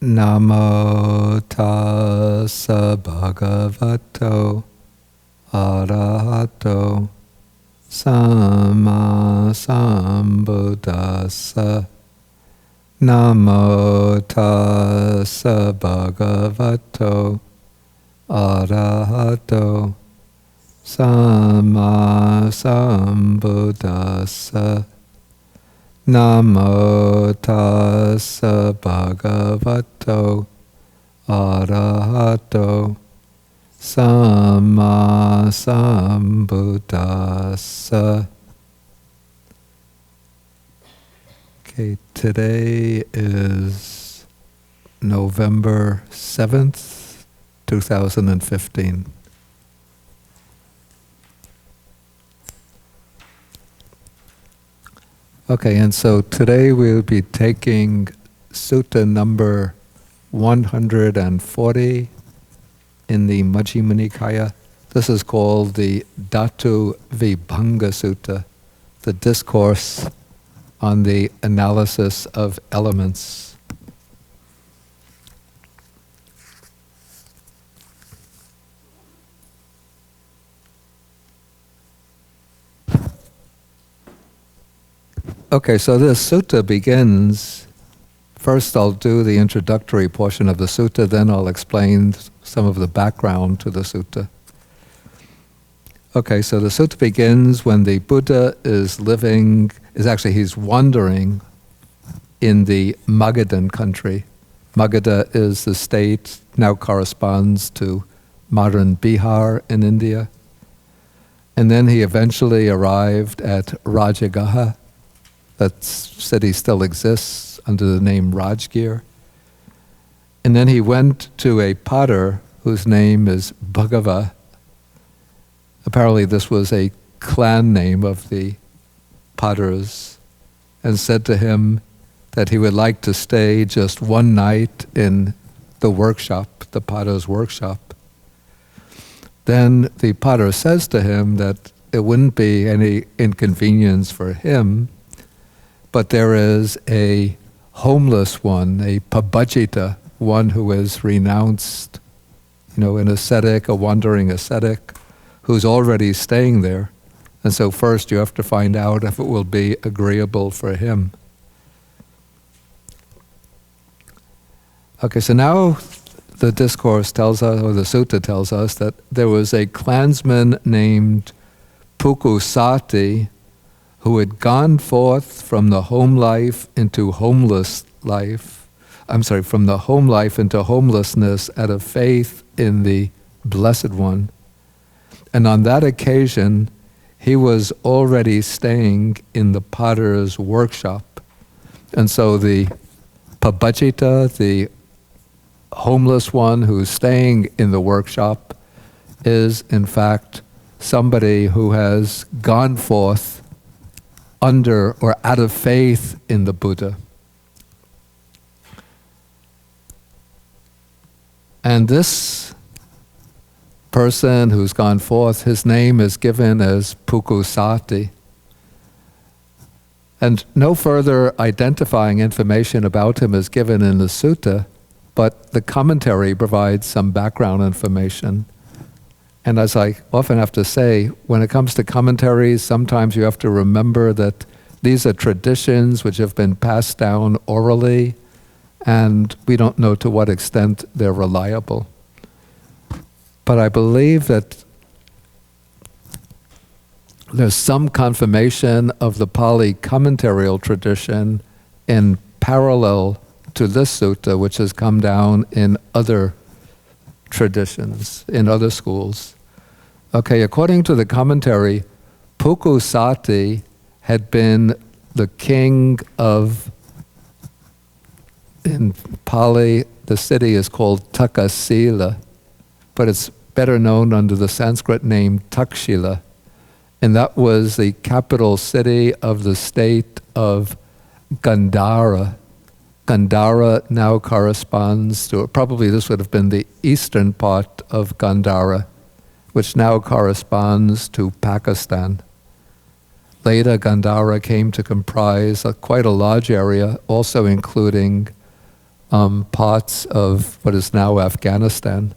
Namo tassa bhagavato arahato samma sambuddhassa. Namo tassa bhagavato arahato samma sambuddhassa. Namo tassa bhagavato arahato samma sambuddhassa. Okay, today is November 7th, 2015. Okay, and so today we'll be taking Sutta number 140 in the Majjhima Nikaya. This is called the Dhātuvibhanga Sutta, the discourse on the analysis of elements. Okay, so this sutta begins, first I'll do the introductory portion of the sutta, then I'll explain some of the background to the sutta. Okay, so the sutta begins when the Buddha is he's wandering in the Magadhan country. Magadha is the state, now corresponds to modern Bihar in India. And then he eventually arrived at Rajagaha. That city still exists under the name Rajgir. And then he went to a potter whose name is Bhagava. Apparently this was a clan name of the potters, and said to him that he would like to stay just one night in the workshop, the potter's workshop. Then the potter says to him that it wouldn't be any inconvenience for him, but there is a homeless one, a pabajita, one who is renounced, an ascetic, a wandering ascetic, who's already staying there. And so first you have to find out if it will be agreeable for him. Okay, so now the discourse tells us, or the sutta tells us, that there was a clansman named Pukkusāti who had gone forth from the home life into homeless life, from the home life into homelessness out of faith in the Blessed One. And on that occasion, he was already staying in the potter's workshop. And so the pabajita, the homeless one who's staying in the workshop, is in fact somebody who has gone forth under or out of faith in the Buddha. And this person who's gone forth, his name is given as Pukkusāti. And no further identifying information about him is given in the sutta, but the commentary provides some background information. And as I often have to say, when it comes to commentaries, sometimes you have to remember that these are traditions which have been passed down orally, and we don't know to what extent they're reliable. But I believe that there's some confirmation of the Pali commentarial tradition in parallel to this sutta, which has come down in other traditions, in other schools. Okay, according to the commentary, Pukkusāti had been the king of, in Pali, the city is called Takasila, but it's better known under the Sanskrit name Takshila. And that was the capital city of the state of Gandhara. Gandhara now corresponds to, probably this would have been the eastern part of Gandhara, which now corresponds to Pakistan. Later, Gandhara came to comprise quite a large area, also including parts of what is now Afghanistan.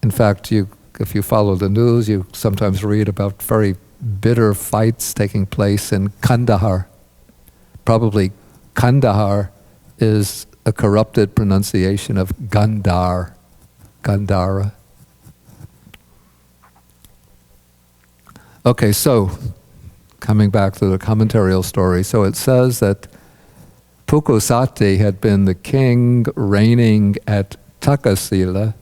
In fact, if you follow the news, you sometimes read about very bitter fights taking place in Kandahar. Probably Kandahar is a corrupted pronunciation of Gandhar, Gandhara. Okay, so coming back to the commentarial story, so it says that Pukkusāti had been the king reigning at Takasila,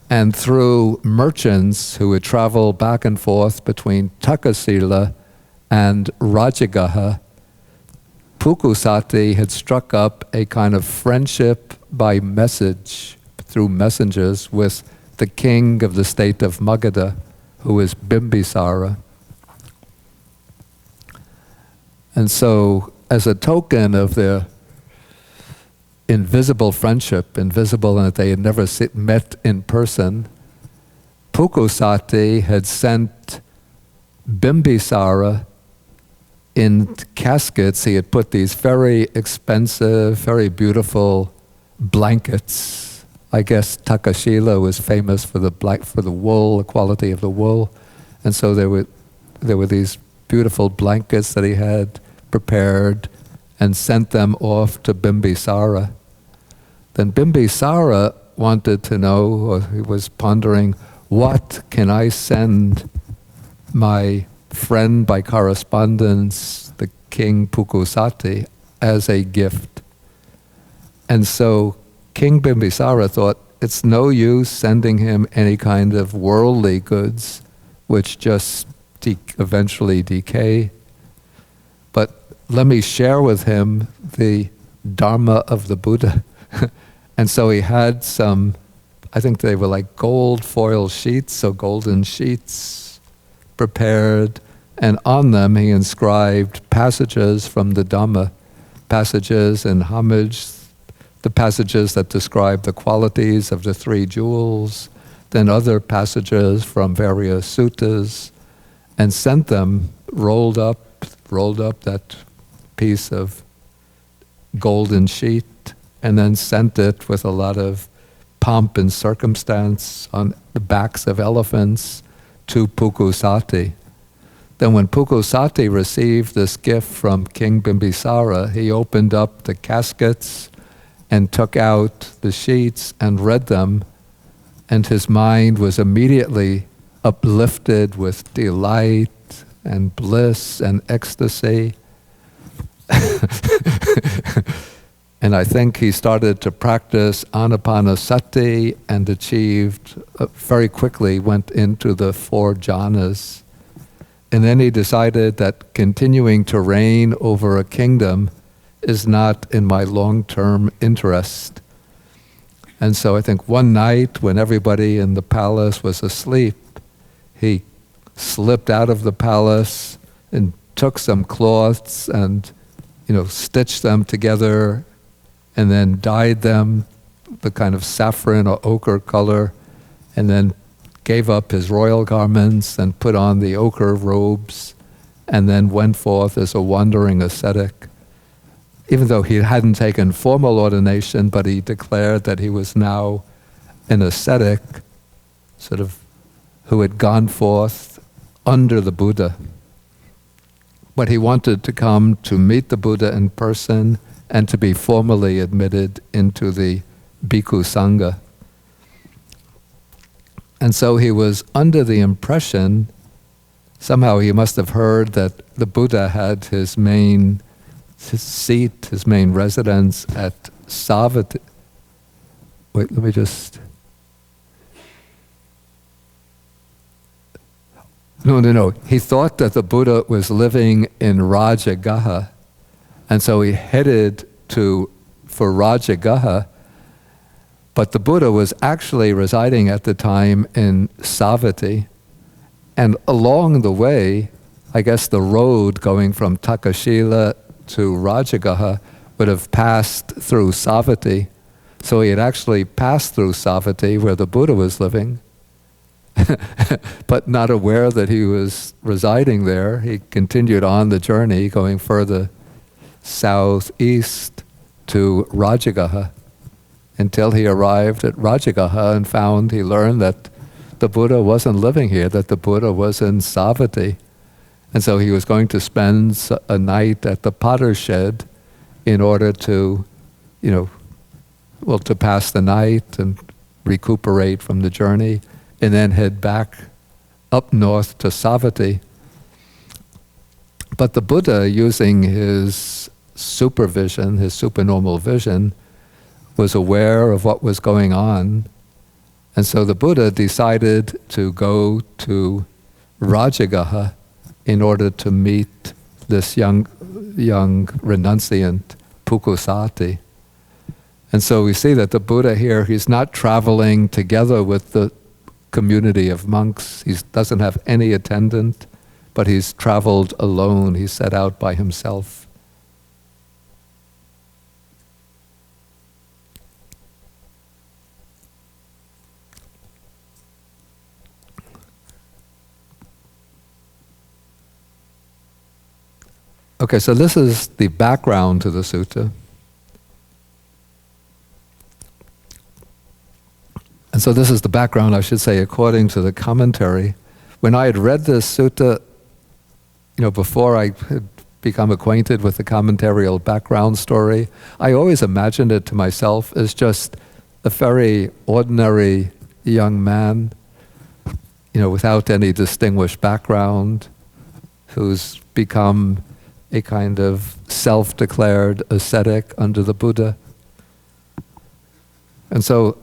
and through merchants who would travel back and forth between Takasila and Rajagaha, Pukkusāti had struck up a kind of friendship by message, through messengers, with the king of the state of Magadha, who is Bimbisara. And so, as a token of their invisible friendship, invisible in that they had never met in person, Pukkusāti had sent Bimbisara in caskets. He had put these very expensive, very beautiful blankets. I guess Takashila was famous for the wool, the quality of the wool, and so there were these beautiful blankets that he had prepared and sent them off to Bimbisara. Then Bimbisara wanted to know, or he was pondering, what can I send my friend by correspondence, the king Pukkusāti, as a gift? And so King Bimbisara thought, it's no use sending him any kind of worldly goods, which just eventually decay, but let me share with him the Dharma of the Buddha. And so he had some, I think they were like gold foil sheets, so golden sheets prepared, and on them he inscribed passages from the Dhamma, passages in homage, the passages that describe the qualities of the three jewels, then other passages from various suttas, and sent them rolled up that piece of golden sheet, and then sent it with a lot of pomp and circumstance on the backs of elephants to Pukkusāti. Then when Pukkusāti received this gift from King Bimbisara, he opened up the caskets and took out the sheets and read them, and his mind was immediately uplifted with delight and bliss and ecstasy. And I think he started to practice anapanasati and achieved, very quickly went into the 4 jhanas. And then he decided that continuing to reign over a kingdom is not in my long-term interest. And so I think one night when everybody in the palace was asleep, he slipped out of the palace and took some cloths and, stitched them together and then dyed them the kind of saffron or ochre color, and then gave up his royal garments and put on the ochre robes, and then went forth as a wandering ascetic. Even though he hadn't taken formal ordination, but he declared that he was now an ascetic, sort of, who had gone forth under the Buddha. But he wanted to come to meet the Buddha in person and to be formally admitted into the Bhikkhu Sangha. And so he was under the impression, somehow he must have heard that the Buddha had his main seat, his main residence at Savatthi. Wait, let me just... No. He thought that the Buddha was living in Rajagaha, and so he headed for Rajagaha, but the Buddha was actually residing at the time in Savatthi, and along the way, I guess the road going from Takashila to Rajagaha would have passed through Savatthi, so he had actually passed through Savatthi where the Buddha was living, but not aware that he was residing there. He continued on the journey, going further southeast to Rajagaha until he arrived at Rajagaha and he learned that the Buddha wasn't living here, that the Buddha was in Savatthi. And so he was going to spend a night at the potter's shed in order to, to pass the night and recuperate from the journey, and then head back up north to Savatthi. But the Buddha, using his supervision, his supernormal vision, was aware of what was going on. And so the Buddha decided to go to Rajagaha in order to meet this young renunciant, Pukkusāti. And so we see that the Buddha here, he's not traveling together with the community of monks. He doesn't have any attendant, but he's traveled alone. He's set out by himself. Okay, so this is the background to the sutta. And so this is the background, I should say, according to the commentary. When I had read this sutta, before I had become acquainted with the commentarial background story, I always imagined it to myself as just a very ordinary young man, without any distinguished background, who's become a kind of self-declared ascetic under the Buddha. And so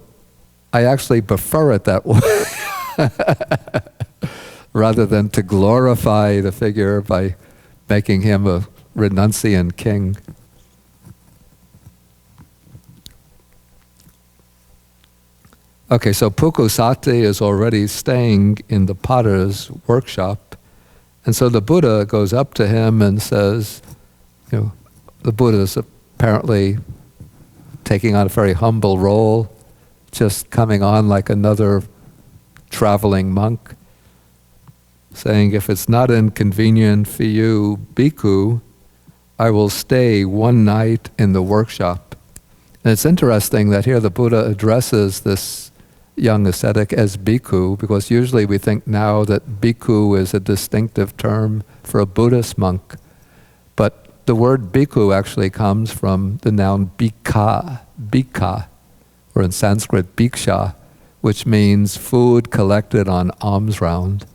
I actually prefer it that way, rather than to glorify the figure by making him a renunciant king. Okay, so Pukkusāti is already staying in the potter's workshop. And so the Buddha goes up to him and says, the Buddha is apparently taking on a very humble role, just coming on like another traveling monk, saying, if it's not inconvenient for you, bhikkhu, I will stay one night in the workshop. And it's interesting that here the Buddha addresses this young ascetic as bhikkhu, because usually we think now that bhikkhu is a distinctive term for a Buddhist monk. But the word bhikkhu actually comes from the noun bhikkhā, or in Sanskrit bhiksha, which means food collected on alms round.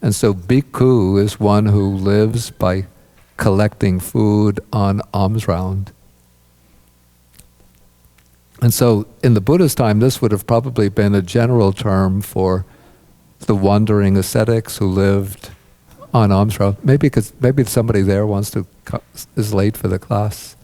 And so bhikkhu is one who lives by collecting food on alms round. And so in the Buddha's time, this would have probably been a general term for the wandering ascetics who lived on alms round. Maybe somebody there is late for the class.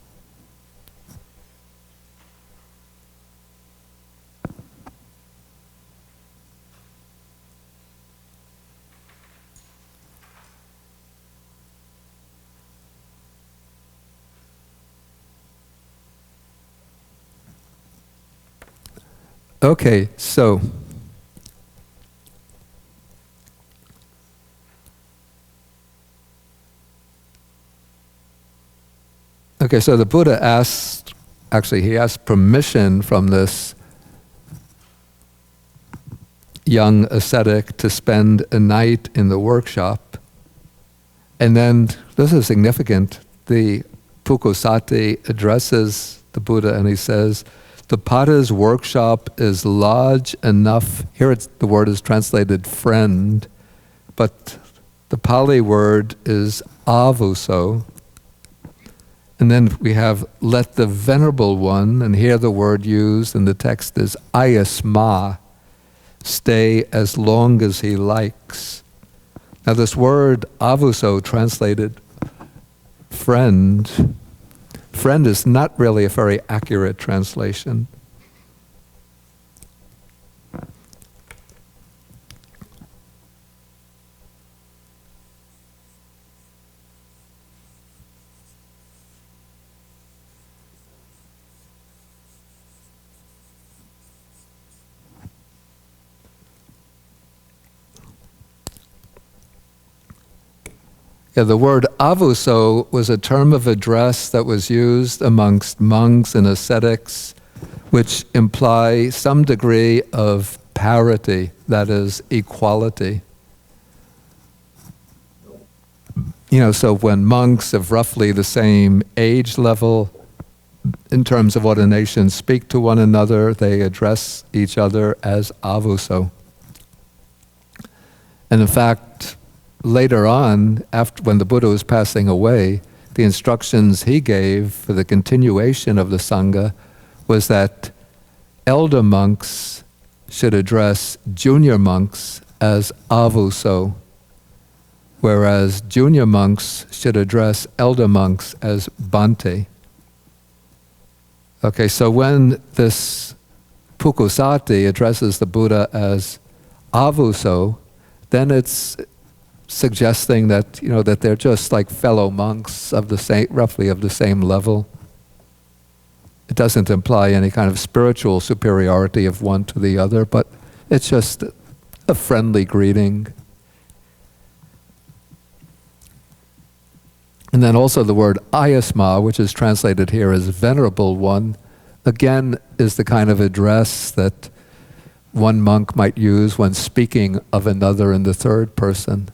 Okay, so the Buddha asked permission from this young ascetic to spend a night in the workshop. And then, this is significant, the Pukkusāti addresses the Buddha and he says, the potter's workshop is large enough. Here the word is translated friend, but the Pali word is avuso. And then we have let the venerable one, and here the word used in the text is ayasma, stay as long as he likes. Now this word avuso, translated friend is not really a very accurate translation. Yeah, the word avuso was a term of address that was used amongst monks and ascetics, which imply some degree of parity, that is, equality. So when monks of roughly the same age level, in terms of ordination, speak to one another, they address each other as avuso. And in fact, later on, when the Buddha was passing away, the instructions he gave for the continuation of the Sangha was that elder monks should address junior monks as avuso, whereas junior monks should address elder monks as bhante. Okay, so when this Pukkusāti addresses the Buddha as avuso, then it's suggesting that that they're just like fellow monks of the same, roughly of the same level. It doesn't imply any kind of spiritual superiority of one to the other, but it's just a friendly greeting. And then also the word ayasma, which is translated here as venerable one, again is the kind of address that one monk might use when speaking of another in the third person,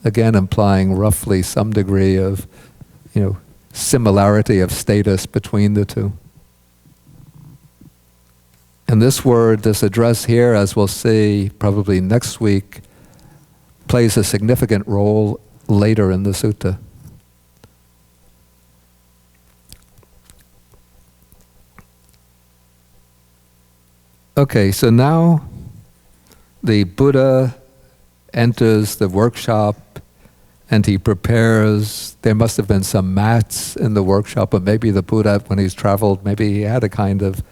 again implying roughly some degree of similarity of status between the two. And this word, this address here, as we'll see probably next week, plays a significant role later in the sutta. Okay, so now the Buddha enters the workshop and he prepares. There must have been some mats in the workshop, or maybe the Buddha, when he's traveled, maybe he had a kind of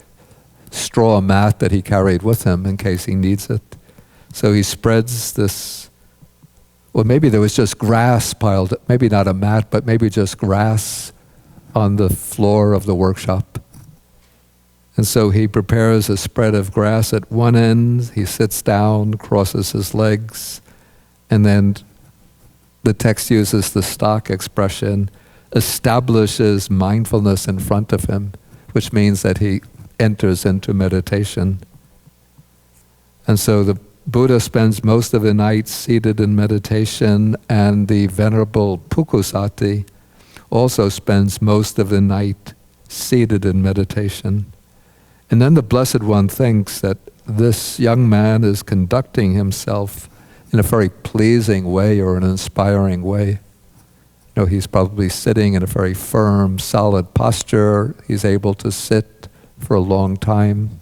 straw mat that he carried with him in case he needs it. So he spreads this, or maybe there was just grass piled, maybe not a mat, but maybe just grass on the floor of the workshop. And so he prepares a spread of grass at one end, he sits down, crosses his legs, and then the text uses the stock expression, establishes mindfulness in front of him, which means that he enters into meditation. And so the Buddha spends most of the night seated in meditation, and the Venerable Pukkusāti also spends most of the night seated in meditation. And then the Blessed One thinks that this young man is conducting himself in a very pleasing way or an inspiring way. He's probably sitting in a very firm, solid posture. He's able to sit for a long time.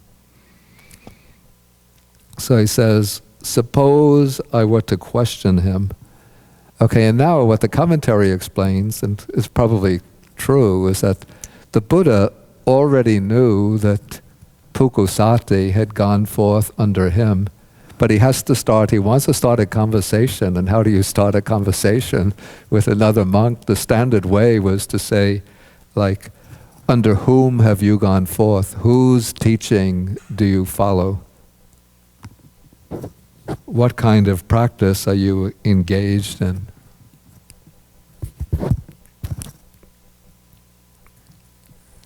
So he says, suppose I were to question him. Okay, and now what the commentary explains, and is probably true, is that the Buddha already knew that Pukkusāti had gone forth under him, but he wants to start a conversation. And how do you start a conversation with another monk? The standard way was to say, like, under whom have you gone forth? Whose teaching do you follow? What kind of practice are you engaged in?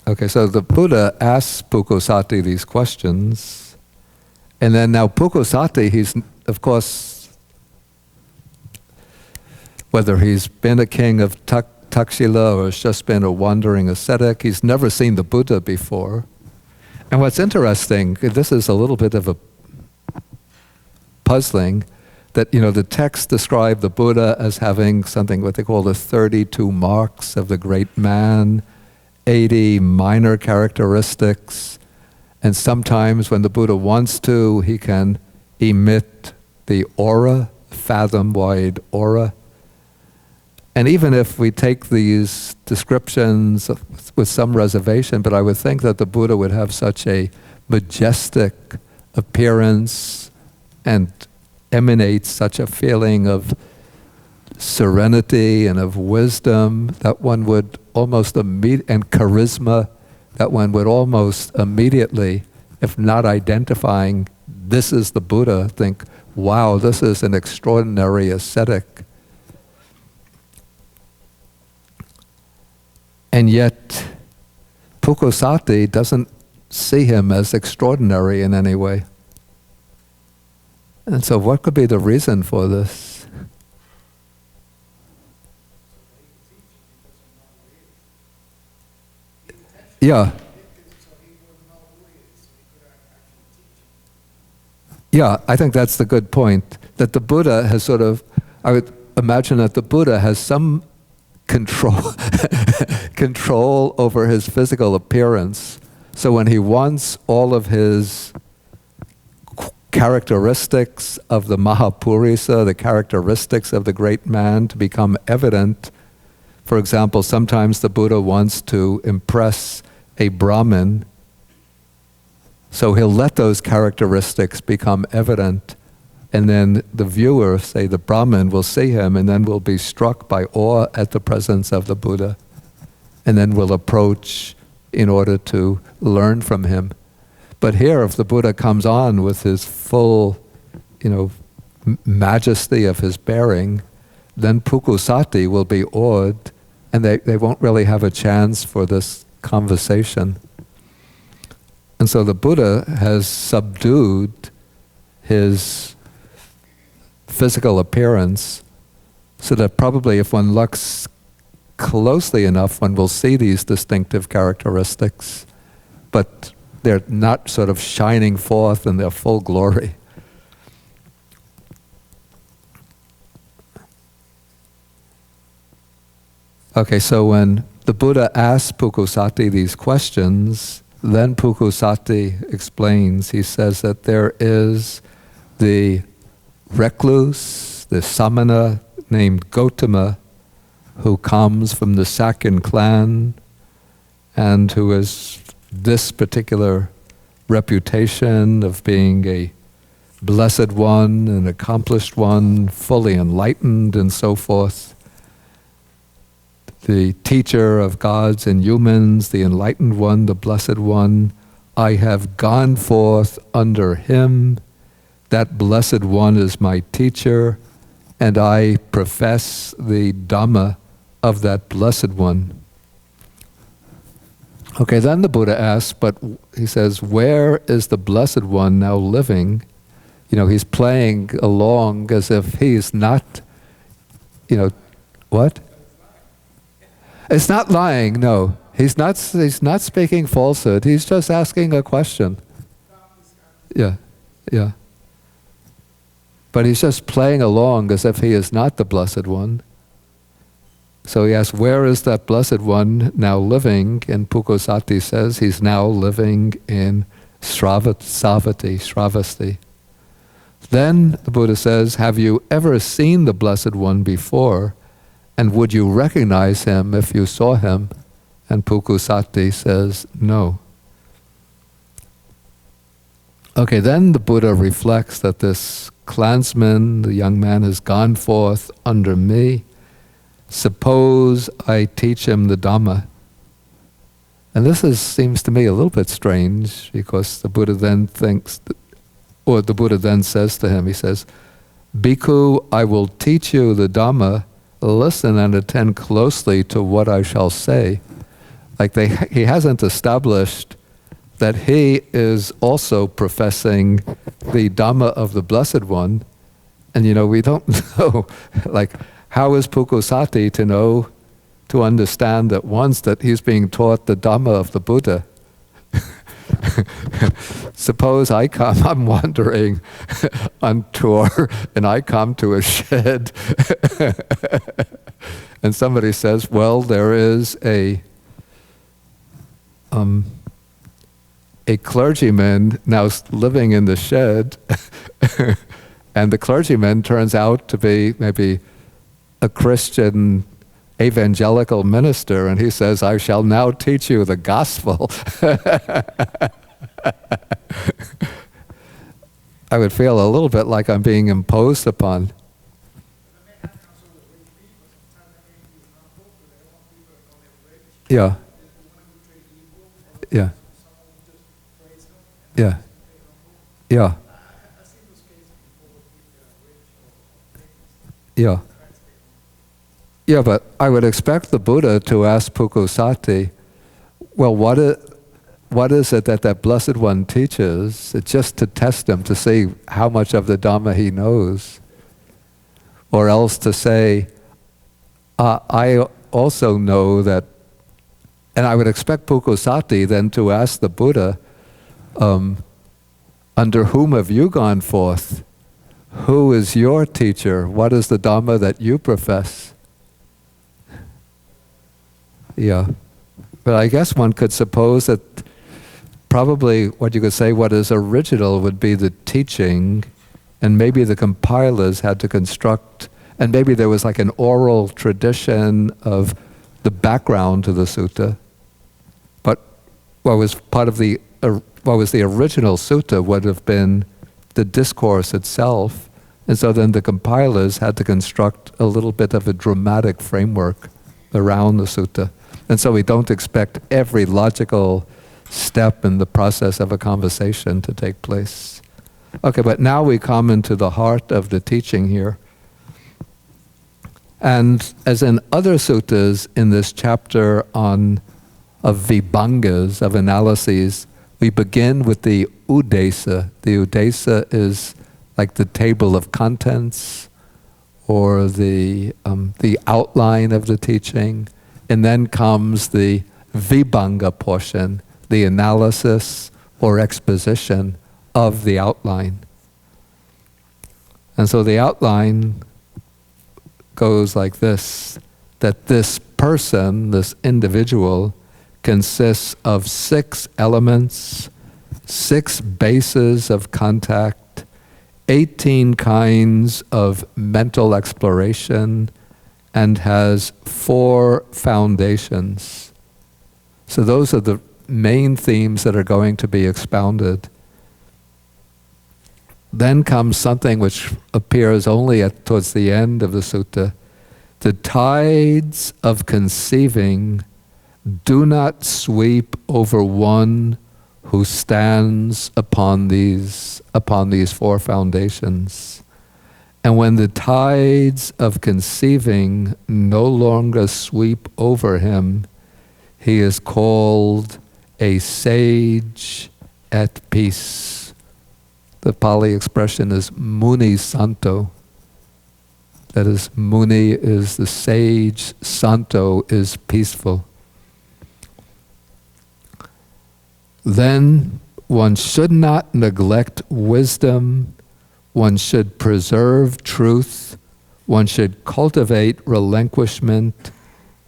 Okay, so the Buddha asks Pukkusāti these questions, and then now Pukkusāti, he's, of course, whether he's been a king of Takshila or has just been a wandering ascetic, he's never seen the Buddha before. And what's interesting, this is a little bit of a puzzling, that the text described the Buddha as having something what they call the 32 marks of the great man, 80 minor characteristics, and sometimes when the Buddha wants to, he can emit the aura, fathom-wide aura. And even if we take these descriptions with some reservation, but I would think that the Buddha would have such a majestic appearance and emanate such a feeling of serenity and of wisdom that one would almost and charisma, that one would almost immediately, if not identifying this is the Buddha, think, wow, this is an extraordinary ascetic. And yet, Pukkusāti doesn't see him as extraordinary in any way. And so what could be the reason for this? Yeah. Yeah, I think that's the good point. That the Buddha has sort of, I would imagine that the Buddha has some control control over his physical appearance. So when he wants all of his characteristics of the Mahapurisa, the characteristics of the great man to become evident, for example, sometimes the Buddha wants to impress a Brahmin, so he'll let those characteristics become evident, and then the viewer, say the Brahmin, will see him and then will be struck by awe at the presence of the Buddha, and then will approach in order to learn from him. But here, if the Buddha comes on with his full, majesty of his bearing, then Pukkusāti will be awed, and they won't really have a chance for this conversation. And so the Buddha has subdued his physical appearance so that probably if one looks closely enough, one will see these distinctive characteristics, but they're not sort of shining forth in their full glory. Okay, so when the Buddha asks Pukkusāti these questions, then Pukkusāti explains, he says that there is the recluse, the samana named Gotama, who comes from the Sakyan clan and who has this particular reputation of being a blessed one, an accomplished one, fully enlightened and so forth. The teacher of gods and humans, the enlightened one, the blessed one, I have gone forth under him. That blessed one is my teacher, and I profess the Dhamma of that blessed one. Okay, then the Buddha asks, but he says, where is the blessed one now living? He's playing along as if he's not, what? It's not lying, no. He's not speaking falsehood. He's just asking a question. Yeah. But he's just playing along as if he is not the blessed one. So he asks, where is that blessed one now living? And Pukkusāti says he's now living in Sravasti. Then the Buddha says, have you ever seen the blessed one before? And would you recognize him if you saw him? And Pukkusāti says, no. Okay, then the Buddha reflects that this clansman, the young man, has gone forth under me. Suppose I teach him the Dhamma. And this seems to me a little bit strange, because the Buddha then the Buddha then says to him, he says, Bhikkhu, I will teach you the Dhamma. Listen and attend closely to what I shall say. He hasn't established that he is also professing the Dhamma of the Blessed One. And we don't know, how is Pukkusāti to understand at once that he's being taught the Dhamma of the Buddha? Suppose I'm wandering on tour and I come to a shed and somebody says, well, there is a clergyman now living in the shed and the clergyman turns out to be maybe a Christian evangelical minister, and he says, I shall now teach you the gospel. I would feel a little bit like I'm being imposed upon. Yeah. Yeah. Yeah. Yeah. Yeah. Yeah, but I would expect the Buddha to ask Pukkusāti, well, what is it that that Blessed One teaches? It's just to test him, to see how much of the Dhamma he knows. Or else to say, I also know that, and I would expect Pukkusāti then to ask the Buddha, under whom have you gone forth? Who is your teacher? What is the Dhamma that you profess? Yeah. But I guess one could suppose that probably what you could say, what is original would be the teaching, and maybe the compilers had to construct, and maybe there was like an oral tradition of the background to the sutta. But what was the original sutta would have been the discourse itself, and so then the compilers had to construct a little bit of a dramatic framework around the sutta. And so we don't expect every logical step in the process of a conversation to take place. Okay, but now we come into the heart of the teaching here. And as in other suttas in this chapter of vibhangas, of analyses, we begin with the udesa. The udesa is like the table of contents or the outline of the teaching. And then comes the vibhanga portion, the analysis or exposition of the outline. And so the outline goes like this, that this person, this individual, consists of 6 elements, 6 bases of contact, 18 kinds of mental exploration, and has 4 foundations. So those are the main themes that are going to be expounded. Then comes something which appears only towards the end of the sutta. The tides of conceiving do not sweep over one who stands upon these 4 foundations. And when the tides of conceiving no longer sweep over him, he is called a sage at peace. The Pali expression is muni santo. That is, muni is the sage, santo is peaceful. Then one should not neglect wisdom. One should preserve truth, one should cultivate relinquishment,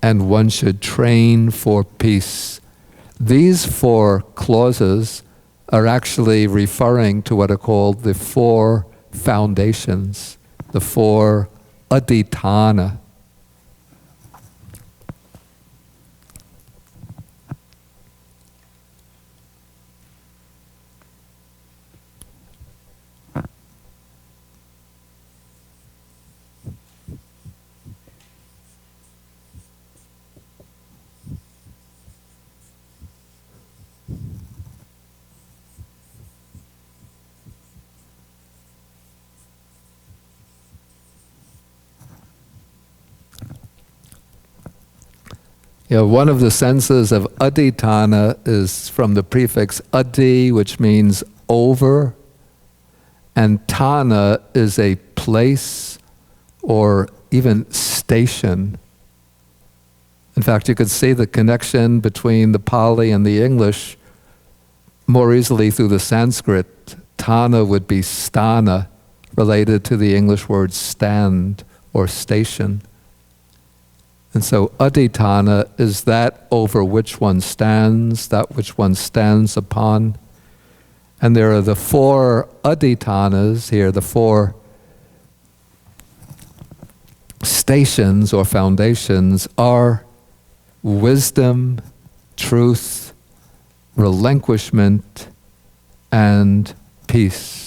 and one should train for peace. These 4 clauses are actually referring to what are called the 4 foundations, the 4 adhitthana. One of the senses of adhitthana is from the prefix adhi, which means over, and thana is a place or even station. In fact, you could see the connection between the Pali and the English more easily through the Sanskrit. Thana would be sthana, related to the English word stand or station. And so adhitthana is that over which one stands, that which one stands upon. And there are the 4 adhitthanas here, the 4 stations or foundations are wisdom, truth, relinquishment, and peace.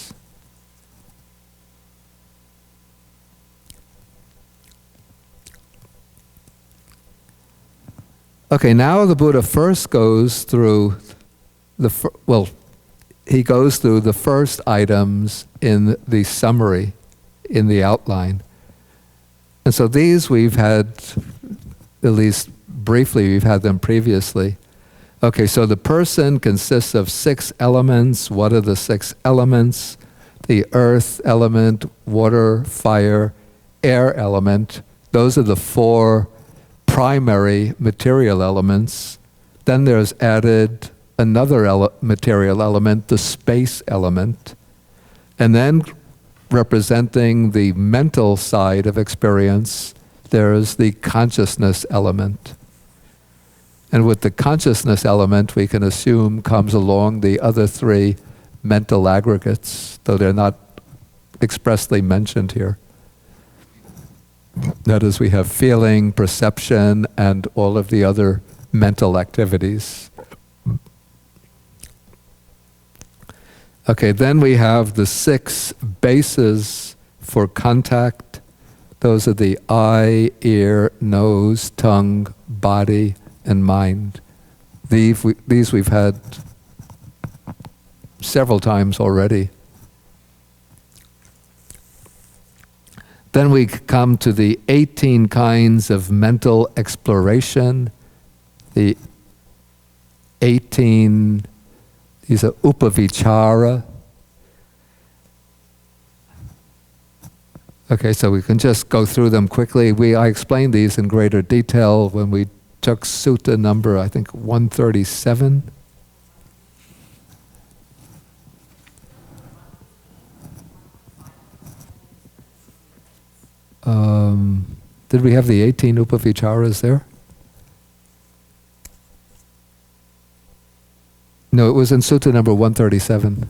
Okay, now the Buddha first goes through he goes through the first items in the summary, in the outline. And so these we've had, at least briefly, we've had them previously. Okay, so the person consists of 6 elements. What are the 6 elements? The earth element, water, fire, air element. Those are the 4 primary material elements. Then there's added another material element, the space element. And then representing the mental side of experience, there's the consciousness element. And with the consciousness element, we can assume comes along the other 3 mental aggregates, though they're not expressly mentioned here. That is, we have feeling, perception, and all of the other mental activities. Okay, then we have the 6 bases for contact. Those are the eye, ear, nose, tongue, body, and mind. These we've had several times already. Then we come to the 18 kinds of mental exploration. The 18, these are upavichara. Okay, so we can just go through them quickly. I explained these in greater detail when we took sutta number, I think, 137. Did we have the 18 upavicharas there? No, it was in sutta number 137.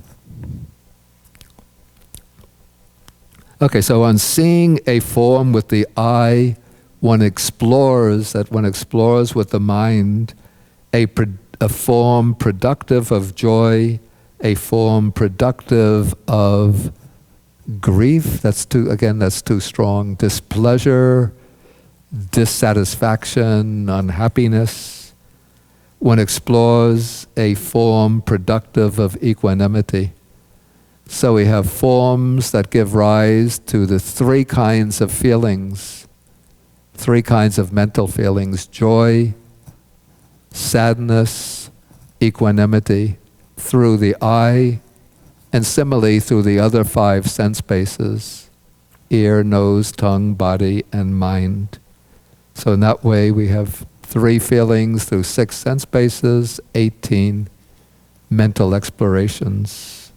Okay, so on seeing a form with the eye, one explores with the mind a form productive of joy, a form productive of grief. That's too strong. Displeasure, dissatisfaction, unhappiness. One explores a form productive of equanimity. So we have forms that give rise to the 3 kinds of feelings, 3 kinds of mental feelings: joy, sadness, equanimity, through the eye, and similarly through the other 5 sense bases: ear, nose, tongue, body, and mind. So in that way we have 3 feelings through 6 sense bases, 18 mental explorations.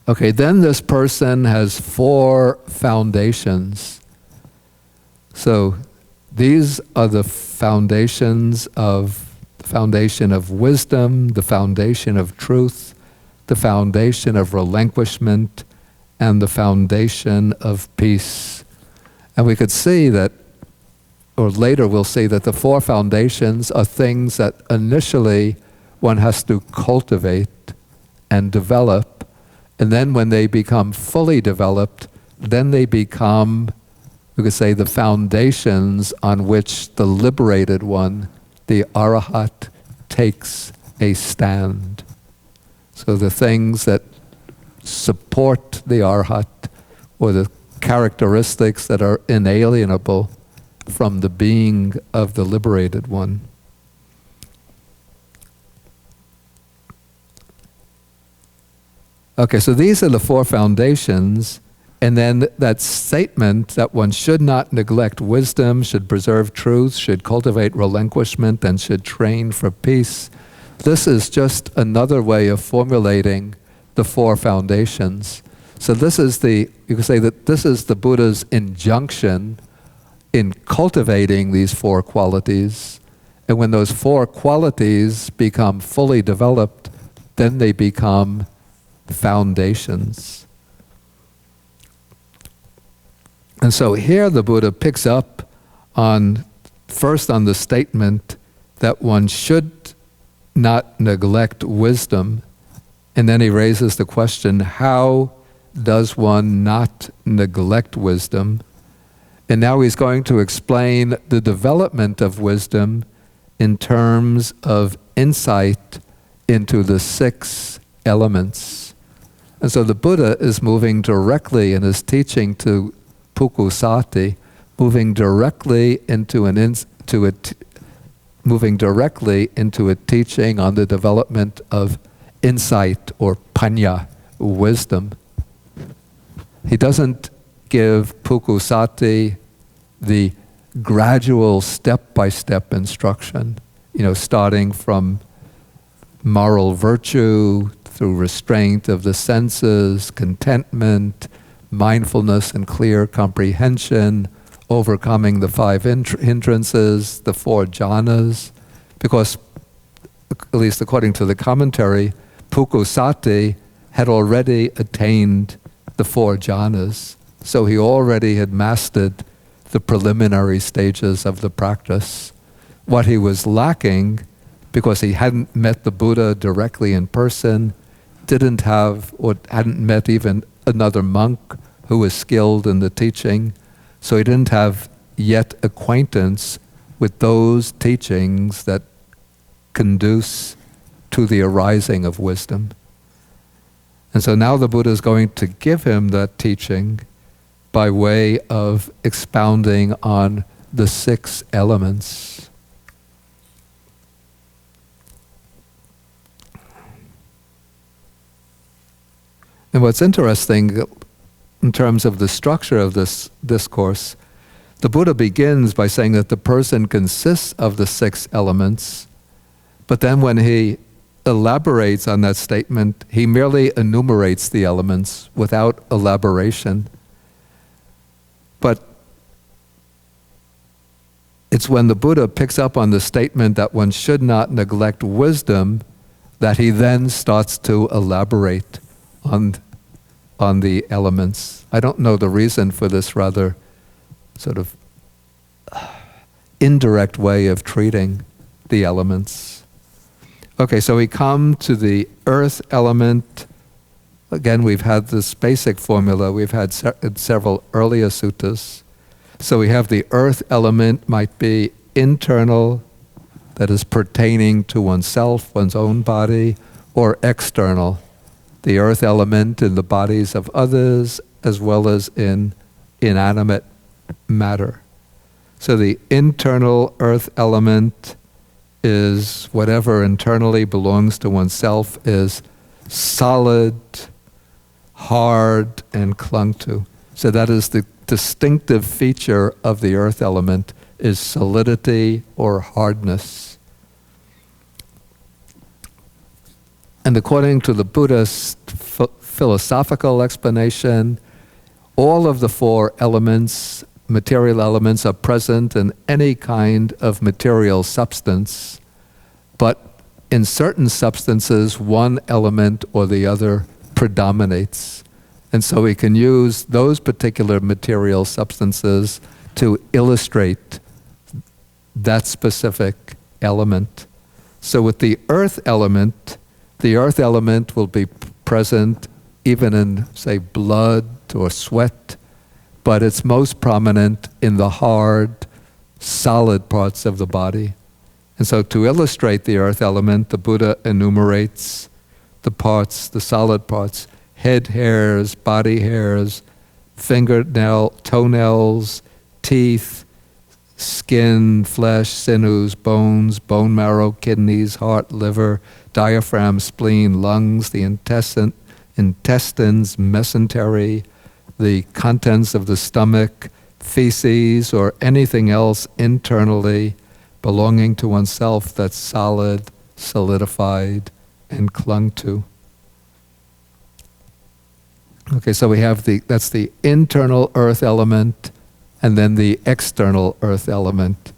Okay, then this person has 4 foundations. So these are the foundations of the foundation of wisdom, the foundation of truth, the foundation of relinquishment, and the foundation of peace. And we could see that, or later we'll see that the 4 foundations are things that initially one has to cultivate and develop. And then when they become fully developed, then they become, we could say, the foundations on which the liberated one, the arahat, takes a stand. So the things that support the arahat, or the characteristics that are inalienable from the being of the liberated one. Okay, so these are the 4 foundations, and then that statement that one should not neglect wisdom, should preserve truth, should cultivate relinquishment, and should train for peace. This is just another way of formulating the 4 foundations. So this is you could say that this is the Buddha's injunction in cultivating these 4 qualities. And when those 4 qualities become fully developed, then they become foundations. And so here the Buddha picks up first on the statement that one should not neglect wisdom, and then he raises the question, how does one not neglect wisdom? And now he's going to explain the development of wisdom in terms of insight into the 6 elements. And so the Buddha is moving directly in his teaching to Pukkusāti, moving directly into a teaching on the development of insight or paññā, wisdom. He doesn't give Pukkusāti the gradual step-by-step instruction, starting from moral virtue through restraint of the senses, contentment, mindfulness and clear comprehension, overcoming the 5 hindrances, the 4 jhanas, because, at least according to the commentary, Pukkusāti had already attained the 4 jhanas, so he already had mastered the preliminary stages of the practice. What he was lacking, because he hadn't met the Buddha directly in person, didn't have or hadn't met even another monk who was skilled in the teaching, so he didn't have yet acquaintance with those teachings that conduce to the arising of wisdom. And so now the Buddha is going to give him that teaching by way of expounding on the 6 elements. And what's interesting in terms of the structure of this discourse, the Buddha begins by saying that the person consists of the 6 elements, but then when he elaborates on that statement, he merely enumerates the elements without elaboration. But it's when the Buddha picks up on the statement that one should not neglect wisdom that he then starts to elaborate on the elements. I don't know the reason for this rather sort of indirect way of treating the elements. Okay, so we come to the earth element. Again, we've had this basic formula we've had in several earlier suttas. So we have the earth element might be internal, that is pertaining to oneself, one's own body, or external, the earth element in the bodies of others as well as in inanimate matter. So the internal earth element is whatever internally belongs to oneself is solid, hard, and clung to. So that is the distinctive feature of the earth element, is solidity or hardness. And according to the Buddhist philosophical explanation, all of the 4 elements, material elements, are present in any kind of material substance, but in certain substances, one element or the other predominates. And so we can use those particular material substances to illustrate that specific element. So with the earth element will be present even in, say, blood or sweat, but it's most prominent in the hard, solid parts of the body. And so to illustrate the earth element, the Buddha enumerates the parts, the solid parts: head hairs, body hairs, toenails, teeth, skin, flesh, sinews, bones, bone marrow, kidneys, heart, liver, diaphragm, spleen, lungs, the intestines, mesentery, the contents of the stomach, feces, or anything else internally belonging to oneself that's solid, solidified, and clung to. Okay, so we have that's the internal earth element, and then the external earth element.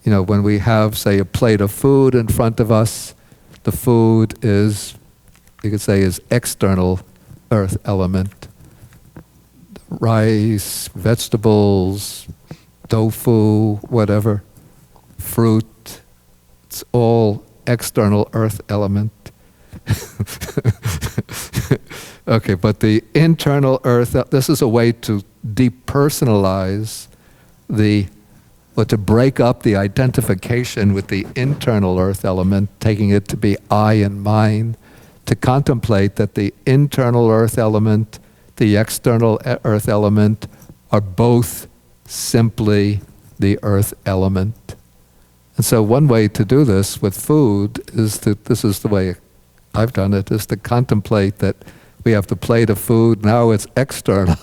When we have, say, a plate of food in front of us, the food is, you could say, is external earth element. Rice, vegetables, tofu, whatever, fruit, it's all external earth element. Okay, but the internal earth, this is a way to depersonalize or to break up the identification with the internal earth element, taking it to be I and mine, to contemplate that the internal earth element, the external earth element, are both simply the earth element. And so one way to do this with food is this is the way I've done it, is to contemplate that we have the plate of food, now it's external.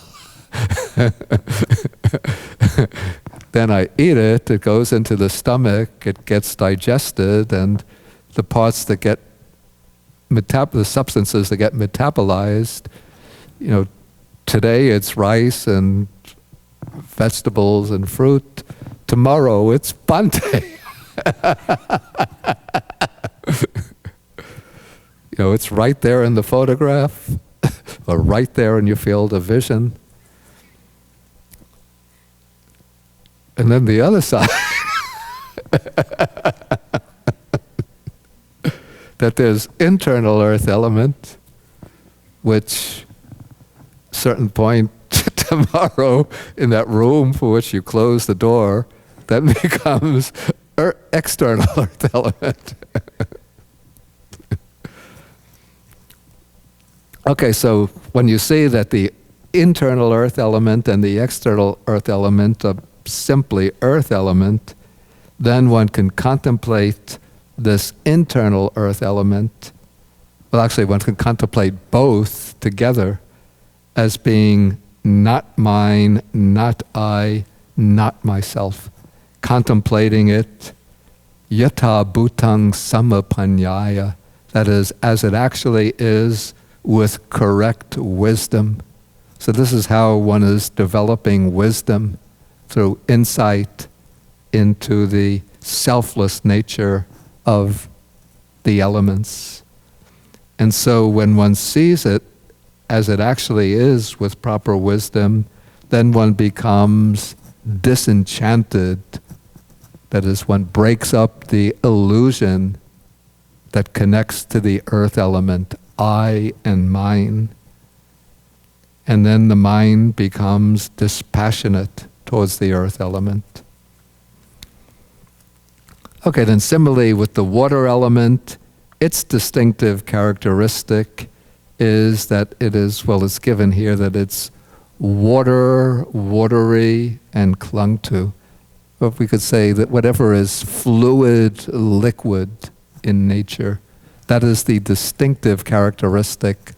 Then I eat it, it goes into the stomach, it gets digested, and the parts that get the substances that get metabolized, today it's rice and vegetables and fruit. Tomorrow it's Bante. It's right there in the photograph, or right there in your field of vision. And then the other side, that there's internal earth element, which certain point tomorrow in that room for which you close the door, that becomes external earth element. Okay, so when you see that the internal earth element and the external earth element are simply earth element, then one can contemplate this internal earth element. Well, actually, one can contemplate both together as being not mine, not I, not myself. Contemplating it, yatha bhutang samapanyaya, that is, as it actually is, with correct wisdom. So this is how one is developing wisdom, through insight into the selfless nature of the elements. And so when one sees it as it actually is with proper wisdom, then one becomes disenchanted. That is, one breaks up the illusion that connects to the earth element, I and mine. And then the mind becomes dispassionate towards the earth element. Okay, then similarly with the water element, its distinctive characteristic is that it is, well, it's given here that it's watery, and clung to. Or if we could say that whatever is fluid, liquid in nature, that is the distinctive characteristic